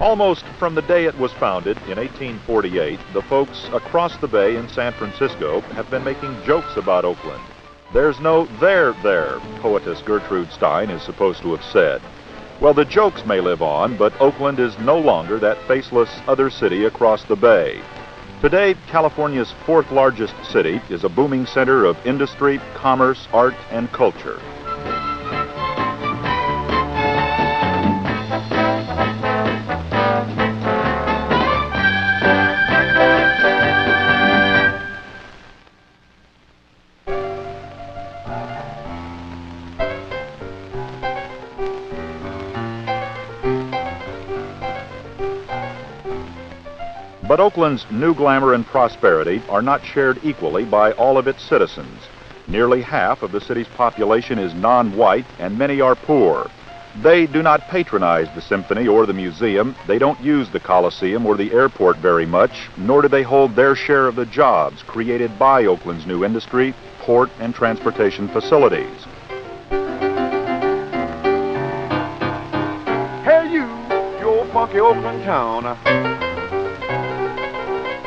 Almost from the day it was founded in 1848, the folks across the bay in San Francisco have been making jokes about Oakland. There's no there, poetess Gertrude Stein is supposed to have said. Well, the jokes may live on, but Oakland is no longer that faceless other city across the bay. Today, California's fourth largest city is a booming center of industry, commerce, art, and culture. But Oakland's new glamour and prosperity are not shared equally by all of its citizens. Nearly half of the city's population is non-white, and many are poor. They do not patronize the symphony or the museum. They don't use the Coliseum or the airport very much, nor do they hold their share of the jobs created by Oakland's new industry, port, and transportation facilities. Hey you old funky Oakland town.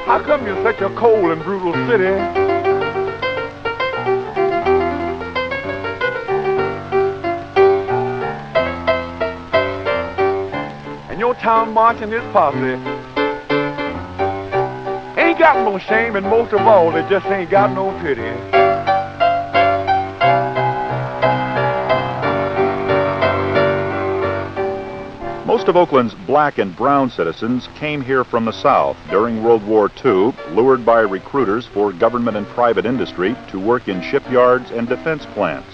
How come you're such a cold and brutal city? And your town marching this posse ain't got no shame, and most of all, they just ain't got no pity. Most of Oakland's black and brown citizens came here from the South during World War II, lured by recruiters for government and private industry to work in shipyards and defense plants.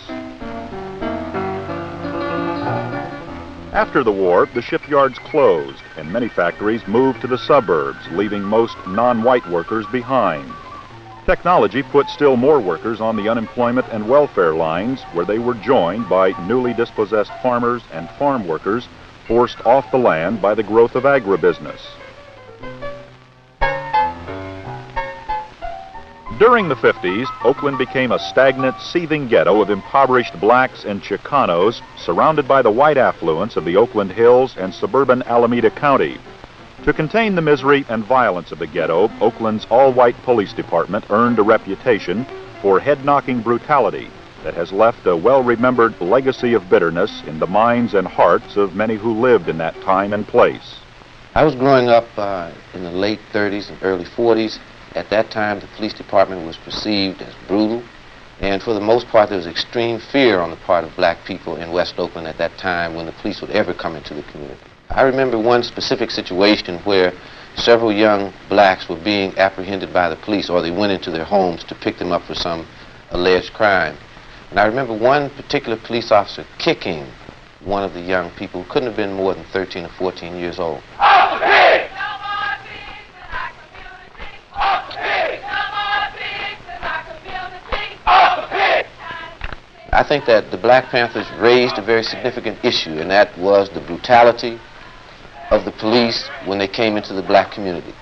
After the war, the shipyards closed and many factories moved to the suburbs, leaving most non-white workers behind. Technology put still more workers on the unemployment and welfare lines, where they were joined by newly dispossessed farmers and farm workers forced off the land by the growth of agribusiness. During the 50s, Oakland became a stagnant, seething ghetto of impoverished blacks and Chicanos, surrounded by the white affluence of the Oakland Hills and suburban Alameda County. To contain the misery and violence of the ghetto, Oakland's all-white police department earned a reputation for head-knocking brutality that has left a well-remembered legacy of bitterness in the minds and hearts of many who lived in that time and place. I was growing up in the late 30s and early 40s. At that time, the police department was perceived as brutal, and for the most part, there was extreme fear on the part of black people in West Oakland at that time when the police would ever come into the community. I remember one specific situation where several young blacks were being apprehended by the police, or they went into their homes to pick them up for some alleged crime. And I remember one particular police officer kicking one of the young people who couldn't have been more than 13 or 14 years old. Okay. I think that the Black Panthers raised a very significant issue, and that was the brutality of the police when they came into the black community.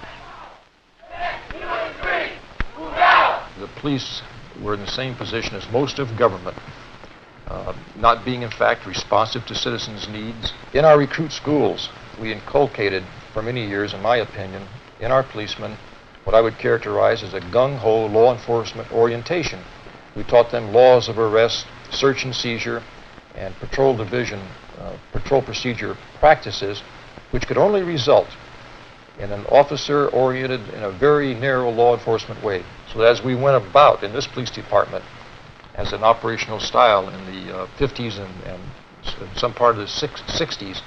The police were in the same position as most of government, not being in fact responsive to citizens' needs. In our recruit schools, we inculcated for many years, in my opinion, in our policemen what I would characterize as a gung-ho law enforcement orientation. We taught them laws of arrest, search and seizure, and patrol division, patrol procedure practices, which could only result in an officer oriented in a very narrow law enforcement way. So that as we went about in this police department as an operational style in the 50s and some part of the 60s,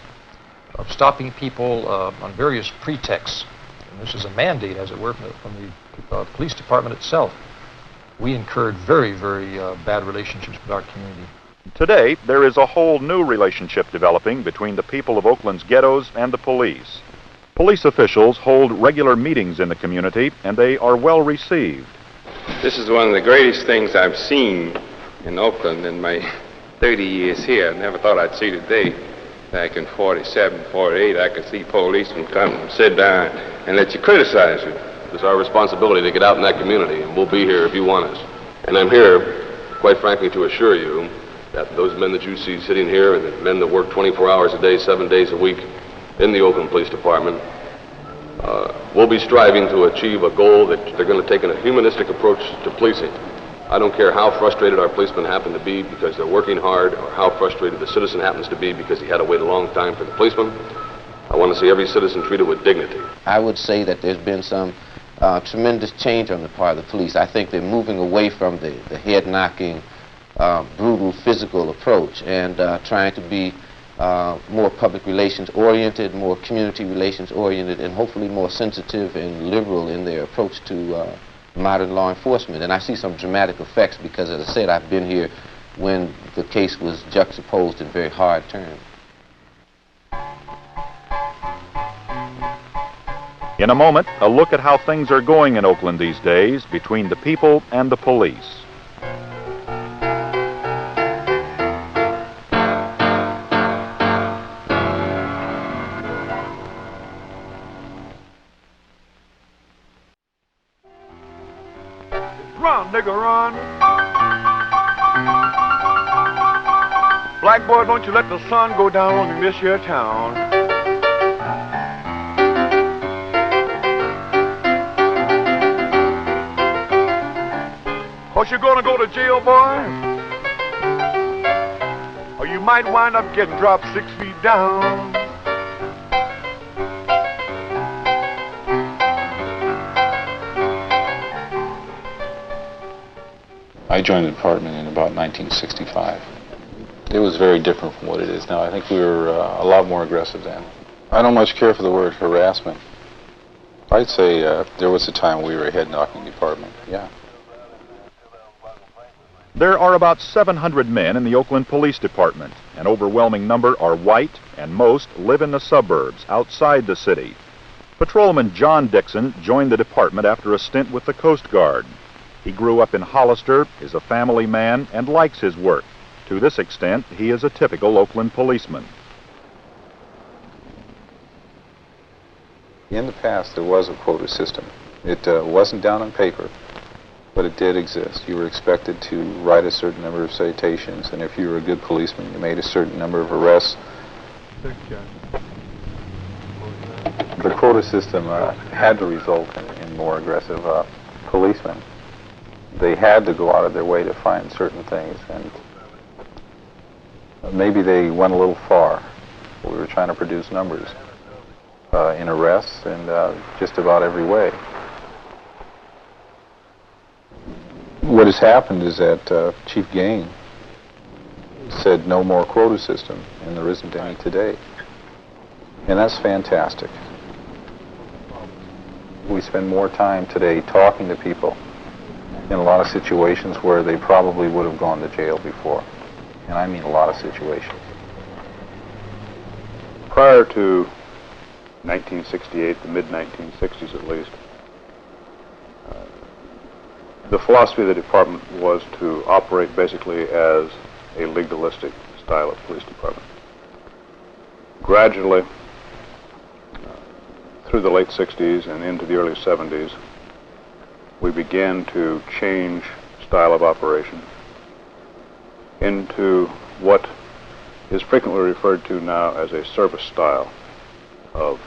of stopping people on various pretexts, and this is a mandate, as it were, from the police department itself, we incurred very, very bad relationships with our community. Today, there is a whole new relationship developing between the people of Oakland's ghettos and the police. Police officials hold regular meetings in the community, and they are well received. This is one of the greatest things I've seen in Oakland in my 30 years here. I never thought I'd see today. Back in 47, 48, I could see policemen come and sit down and let you criticize you. It's our responsibility to get out in that community, and we'll be here if you want us. And I'm here, quite frankly, to assure you that those men that you see sitting here and the men that work 24 hours a day, 7 days a week, in the Oakland Police Department. We'll be striving to achieve a goal that they're going to take a humanistic approach to policing. I don't care how frustrated our policemen happen to be because they're working hard, or how frustrated the citizen happens to be because he had to wait a long time for the policeman. I want to see every citizen treated with dignity. I would say that there's been some tremendous change on the part of the police. I think they're moving away from the head-knocking, brutal physical approach and trying to be more public relations oriented, more community relations oriented, and hopefully more sensitive and liberal in their approach to modern law enforcement. And I see some dramatic effects because, as I said, I've been here when the case was juxtaposed in very hard terms. In a moment, a look at how things are going in Oakland these days between the people and the police. Run, nigga, run. Black boy, don't you let the sun go down on this here town. Cause you're gonna go to jail, boy. Or you might wind up getting dropped 6 feet down. I joined the department in about 1965. It was very different from what it is now. I think we were a lot more aggressive then. I don't much care for the word harassment. I'd say there was a time we were a head-knocking department, yeah. There are about 700 men in the Oakland Police Department. An overwhelming number are white, and most live in the suburbs, outside the city. Patrolman John Dixon joined the department after a stint with the Coast Guard. He grew up in Hollister, is a family man, and likes his work. To this extent, he is a typical Oakland policeman. In the past, there was a quota system. It wasn't down on paper, but it did exist. You were expected to write a certain number of citations, and if you were a good policeman, you made a certain number of arrests. The quota system had to result in more aggressive policemen. They had to go out of their way to find certain things, and maybe they went a little far. We were trying to produce numbers in arrests in just about every way. What has happened is that Chief Gain said no more quota system, and there isn't any today. And that's fantastic. We spend more time today talking to people in a lot of situations where they probably would have gone to jail before. And I mean a lot of situations. Prior to 1968, the mid-1960s at least, the philosophy of the department was to operate basically as a legalistic style of police department. Gradually, through the late 60s and into the early 70s, we began to change style of operation into what is frequently referred to now as a service style of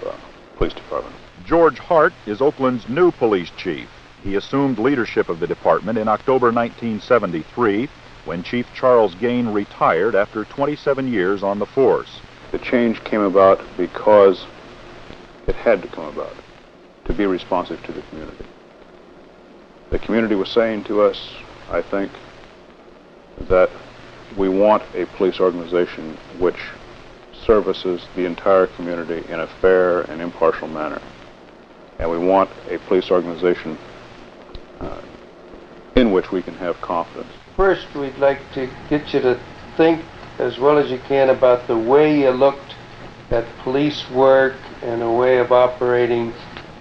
police department. George Hart is Oakland's new police chief. He assumed leadership of the department in October 1973 when Chief Charles Gain retired after 27 years on the force. The change came about because it had to come about to be responsive to the community. The community was saying to us, I think, that we want a police organization which services the entire community in a fair and impartial manner. And we want a police organization in which we can have confidence. First, we'd like to get you to think as well as you can about the way you looked at police work and a way of operating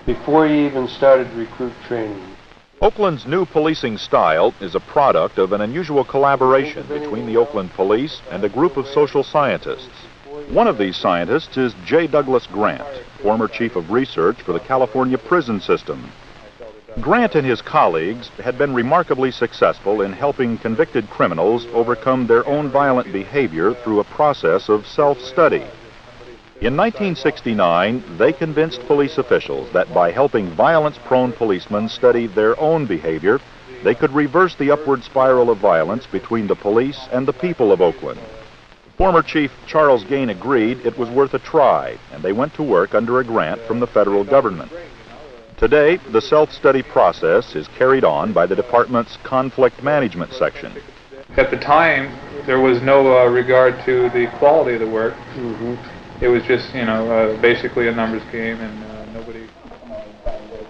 before you even started recruit training. Oakland's new policing style is a product of an unusual collaboration between the Oakland Police and a group of social scientists. One of these scientists is J. Douglas Grant, former chief of research for the California prison system. Grant and his colleagues had been remarkably successful in helping convicted criminals overcome their own violent behavior through a process of self-study. In 1969, they convinced police officials that by helping violence-prone policemen study their own behavior, they could reverse the upward spiral of violence between the police and the people of Oakland. Former Chief Charles Gain agreed it was worth a try, and they went to work under a grant from the federal government. Today, the self-study process is carried on by the department's conflict management section. At the time, there was no regard to the quality of the work. It was just, basically a numbers game, and nobody...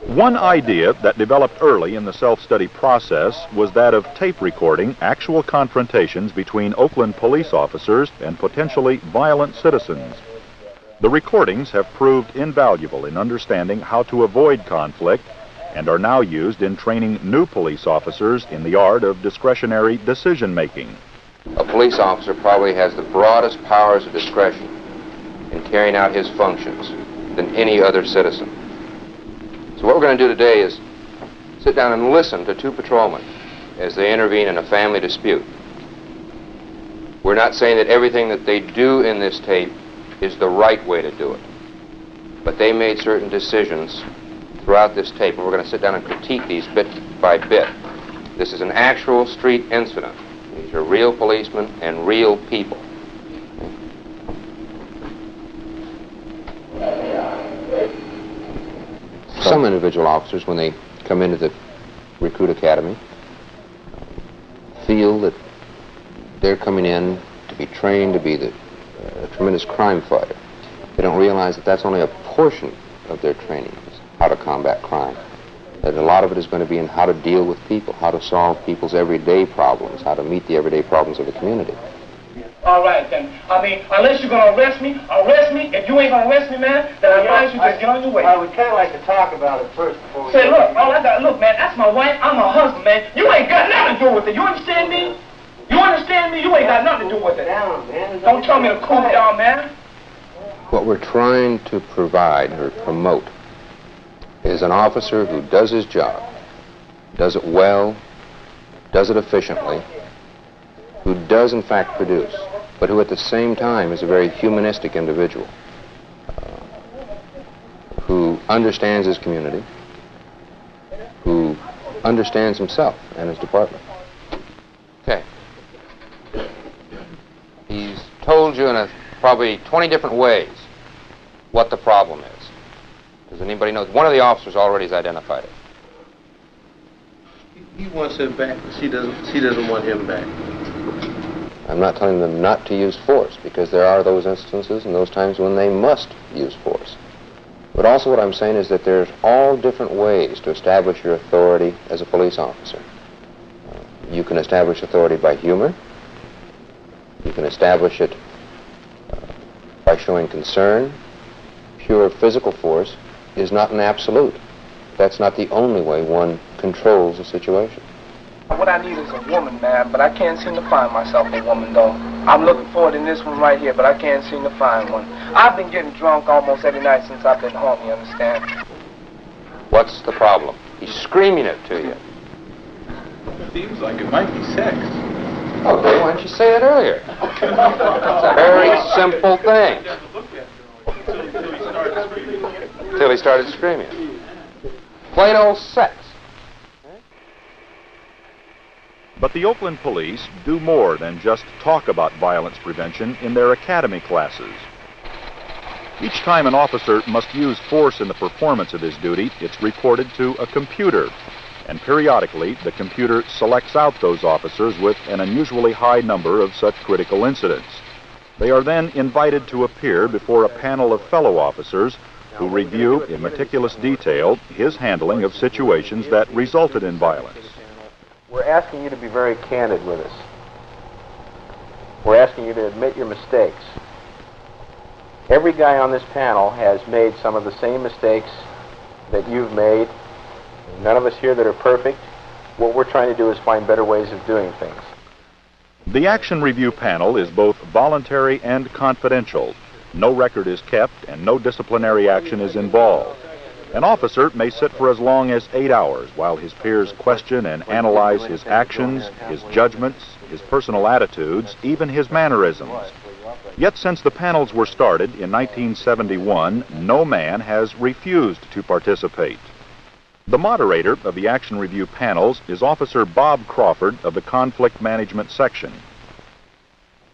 One idea that developed early in the self-study process was that of tape recording actual confrontations between Oakland police officers and potentially violent citizens. The recordings have proved invaluable in understanding how to avoid conflict and are now used in training new police officers in the art of discretionary decision-making. A police officer probably has the broadest powers of discretion in carrying out his functions than any other citizen. So what we're going to do today is sit down and listen to two patrolmen as they intervene in a family dispute. We're not saying that everything that they do in this tape is the right way to do it, but they made certain decisions throughout this tape, and we're going to sit down and critique these bit by bit. This is an actual street incident. These are real policemen and real people. Some individual officers, when they come into the recruit academy, feel that they're coming in to be trained to be the tremendous crime fighter. They don't realize that that's only a portion of their training, how to combat crime. That a lot of it is going to be in how to deal with people, how to solve people's everyday problems, how to meet the everyday problems of the community. All right, then. Unless you're going to arrest me. If you ain't going to arrest me, man, then I advise you to get on your way. I would kind of like to talk about it first before we... Say, look, look, man, that's my wife. I'm her husband, man. You ain't got nothing to do with it. You understand me? You understand me? You ain't got nothing to do with it. Don't tell me to cool down, man. What we're trying to provide or promote is an officer who does his job, does it well, does it efficiently, who does in fact produce, but who at the same time is a very humanistic individual, who understands his community, who understands himself and his department. Okay. He's told you in probably 20 different ways what the problem is. Does anybody know? One of the officers already has identified it. He wants him back, but she doesn't want him back. I'm not telling them not to use force, because there are those instances and those times when they must use force. But also what I'm saying is that there's all different ways to establish your authority as a police officer. You can establish authority by humor. You can establish it by showing concern. Pure physical force is not an absolute. That's not the only way one controls a situation. What I need is a woman, man, but I can't seem to find myself a woman, though. I'm looking forward in this one right here, but I can't seem to find one. I've been getting drunk almost every night since I've been home, you understand? What's the problem? He's screaming it to you. Seems like it might be sex. Okay, why didn't you say it earlier? It's a very simple thing. Till he started screaming. Plain old sex. But the Oakland police do more than just talk about violence prevention in their academy classes. Each time an officer must use force in the performance of his duty, it's reported to a computer. And periodically, the computer selects out those officers with an unusually high number of such critical incidents. They are then invited to appear before a panel of fellow officers who review in meticulous detail his handling of situations that resulted in violence. We're asking you to be very candid with us. We're asking you to admit your mistakes. Every guy on this panel has made some of the same mistakes that you've made. None of us here that are perfect. What we're trying to do is find better ways of doing things. The action review panel is both voluntary and confidential. No record is kept and no disciplinary action is involved. An officer may sit for as long as 8 hours while his peers question and analyze his actions, his judgments, his personal attitudes, even his mannerisms. Yet since the panels were started in 1971, no man has refused to participate. The moderator of the Action Review panels is Officer Bob Crawford of the Conflict Management Section.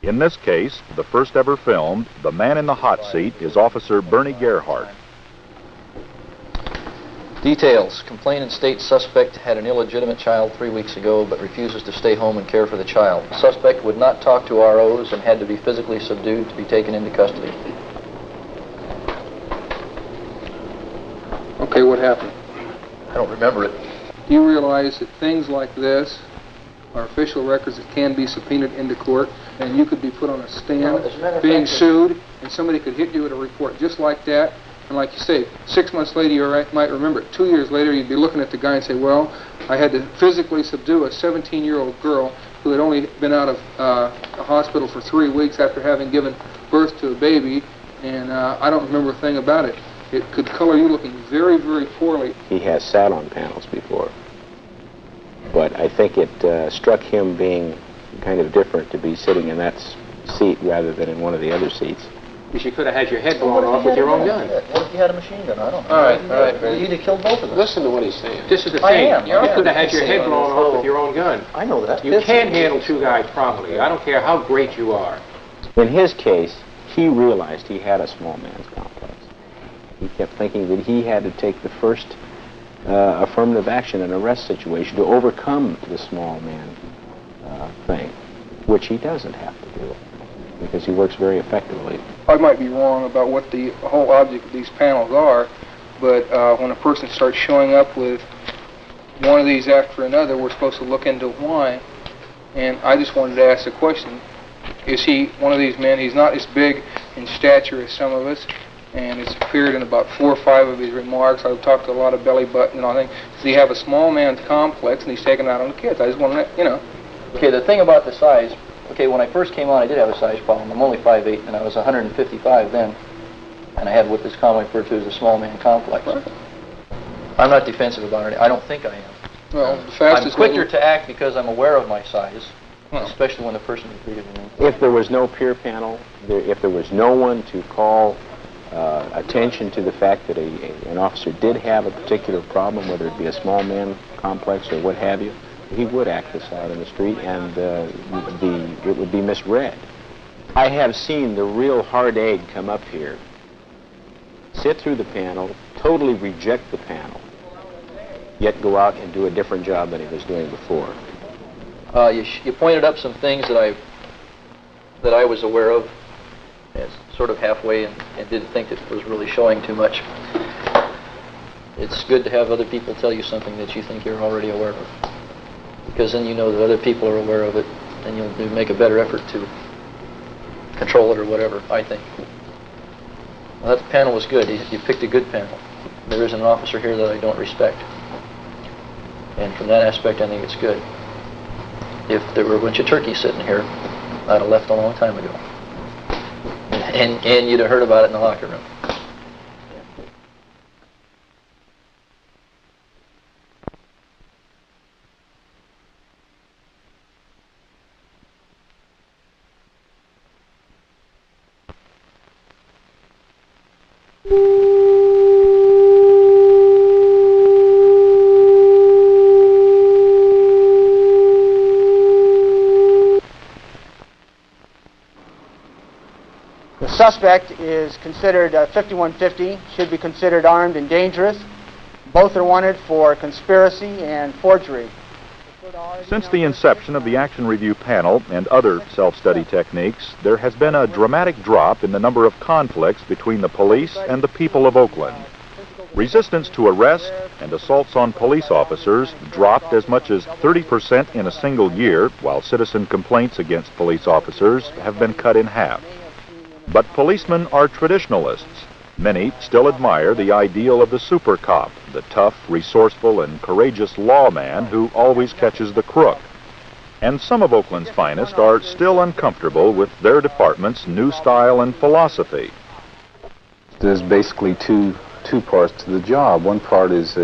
In this case, the first ever filmed, the man in the hot seat is Officer Bernie Gerhardt. Details. Complainant states suspect had an illegitimate child 3 weeks ago but refuses to stay home and care for the child. Suspect would not talk to ROs and had to be physically subdued to be taken into custody. Okay, what happened? I don't remember it. Do you realize that things like this are official records that can be subpoenaed into court, and you could be put on a stand being sued, and somebody could hit you with a report just like that? And like you say, 6 months later you might remember it. 2 years later you'd be looking at the guy and say, well, I had to physically subdue a 17-year-old girl who had only been out of a hospital for 3 weeks after having given birth to a baby, and I don't remember a thing about it. It could color you looking very, very poorly. He has sat on panels before, but I think it struck him being kind of different to be sitting in that seat rather than in one of the other seats. You could have had your head blown off with your own gun. What if you had a machine gun? I don't know. All right. You'd have killed both of us. Listen to what he's saying. This is the thing. You could have had your head blown off with your own gun. I know that. You can't handle two guys properly. I don't care how great you are. In his case, he realized he had a small man's complex. He kept thinking that he had to take the first affirmative action in an arrest situation to overcome the small man thing, which he doesn't have to do, because he works very effectively. I might be wrong about what the whole object of these panels are, but when a person starts showing up with one of these after another, we're supposed to look into why. And I just wanted to ask the question, is he one of these men? He's not as big in stature as some of us, and it's appeared in about 4 or 5 of his remarks. I've talked to a lot of belly button and all that. Does he have a small man's complex, and he's taking it out on the kids? I just want to, you know. Okay, the thing about the size, okay, when I first came on, I did have a size problem. I'm only 5'8", and I was 155 then, and I had what is commonly referred to as a small man complex. Right. I'm not defensive about it. I don't think I am. Well, the fastest I'm quicker to act because I'm aware of my size, especially when the person is bigger than me. If there was no peer panel, if there was no one to call attention to the fact that an officer did have a particular problem, whether it be a small man complex or what have you, he would act this out in the street, and it would be misread. I have seen the real hard egg come up here, sit through the panel, totally reject the panel, yet go out and do a different job than he was doing before. You pointed up some things that I was aware of, as sort of halfway, and didn't think it was really showing too much. It's good to have other people tell you something that you think you're already aware of, because then you know that other people are aware of it, and you'll make a better effort to control it or whatever, I think. Well, that panel was good. You picked a good panel. There isn't an officer here that I don't respect. And from that aspect, I think it's good. If there were a bunch of turkeys sitting here, I'd have left a long time ago. And you'd have heard about it in the locker room. The suspect is considered 5150, should be considered armed and dangerous. Both are wanted for conspiracy and forgery. Since the inception of the Action Review panel and other self-study techniques, there has been a dramatic drop in the number of conflicts between the police and the people of Oakland. Resistance to arrest and assaults on police officers dropped as much as 30% in a single year, while citizen complaints against police officers have been cut in half. But policemen are traditionalists. Many still admire the ideal of the super cop, the tough, resourceful, and courageous lawman who always catches the crook. And some of Oakland's finest are still uncomfortable with their department's new style and philosophy. There's basically two parts to the job. One part is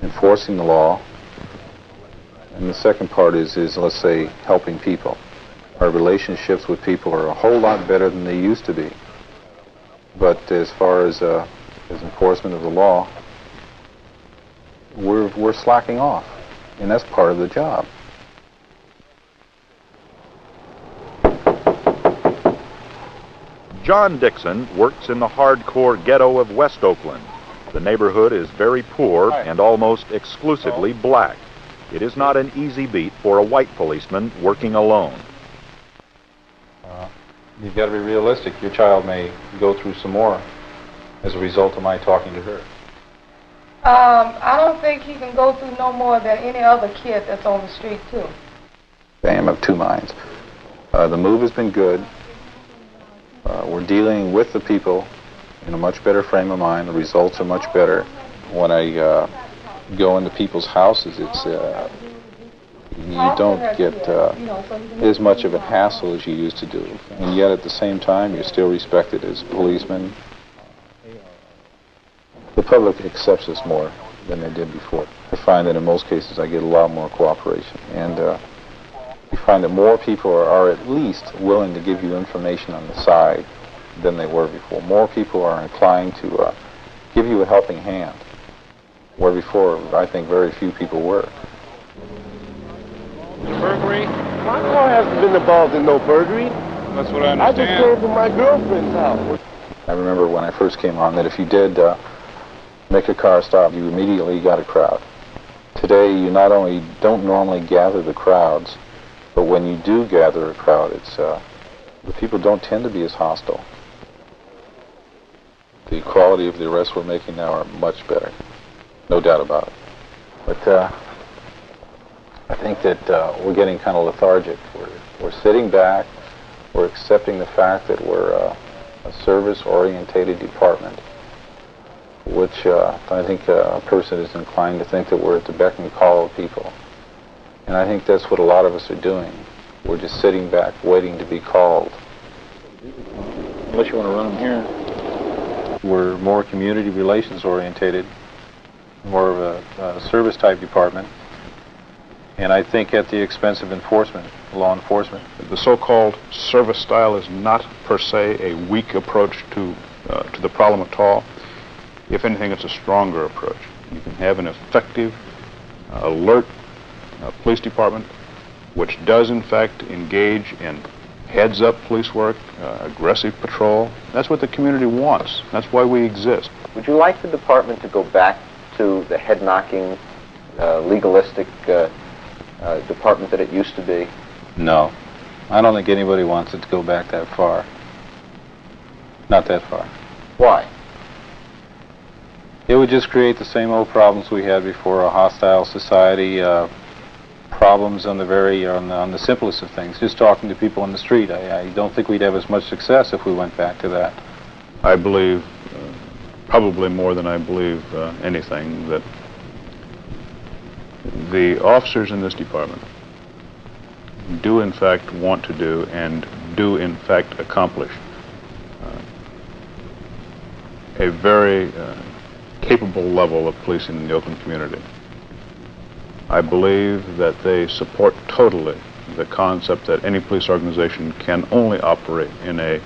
enforcing the law, and the second part is let's say, helping people. Our relationships with people are a whole lot better than they used to be. But as far as enforcement of the law, we're slacking off, and that's part of the job. John Dixon works in the hardcore ghetto of West Oakland. The neighborhood is very poor and almost exclusively black. It is not an easy beat for a white policeman working alone. You've got to be realistic. Your child may go through some more as a result of my talking to her. I don't think he can go through no more than any other kid that's on the street, too. I am of two minds. The move has been good. We're dealing with the people in a much better frame of mind. The results are much better. When I go into people's houses, it's you don't get as much of a hassle as you used to do. And yet at the same time, you're still respected as policemen. The public accepts us more than they did before. I find that in most cases I get a lot more cooperation. And you find that more people are at least willing to give you information on the side than they were before. More people are inclined to give you a helping hand, where before I think very few people were. Burglary? My car hasn't been involved in no burglary. That's what I understand. I just came from my girlfriend's house. I remember when I first came on that if you did make a car stop, you immediately got a crowd. Today, you not only don't normally gather the crowds, but when you do gather a crowd, it's the people don't tend to be as hostile. The quality of the arrests we're making now are much better, no doubt about it. But I think that we're getting kind of lethargic. We're sitting back. We're accepting the fact that we're a service-orientated department, which I think a person is inclined to think that we're at the beck and call of people. And I think that's what a lot of us are doing. We're just sitting back, waiting to be called. Unless you want to run them here. We're more community relations orientated, more of a service-type department. And I think at the expense of enforcement, law enforcement. The so-called service style is not per se a weak approach to the problem at all. If anything, it's a stronger approach. You can have an effective, alert police department which does in fact engage in heads-up police work, aggressive patrol. That's what the community wants. That's why we exist. Would you like the department to go back to the head-knocking, legalistic department that it used to be? No. I don't think anybody wants it to go back that far. Not that far. Why? It would just create the same old problems we had before, a hostile society, problems on the simplest of things, just talking to people on the street. I don't think we'd have as much success if we went back to that. I believe, probably more than I believe anything, that the officers in this department do in fact want to do and do in fact accomplish a very capable level of policing in the Oakland community. I believe that they support totally the concept that any police organization can only operate in a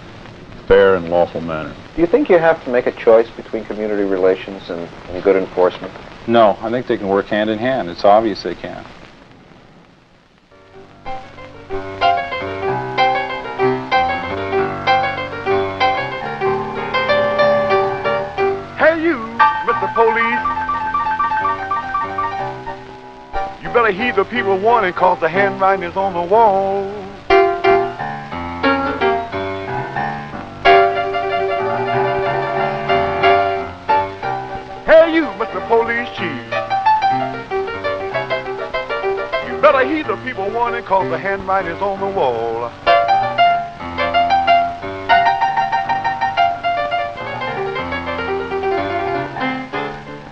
fair and lawful manner. Do you think you have to make a choice between community relations and good enforcement? No, I think they can work hand in hand. It's obvious they can. Hey you, Mr. Police. You better heed the people warning, cause the handwriting is on the wall. Hey you, Mr. Police Chief. You better heed the people warning, cause the handwriting is on the wall.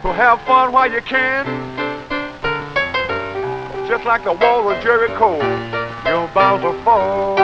So have fun while you can. Just like the wall of Jericho, you're bound to fall.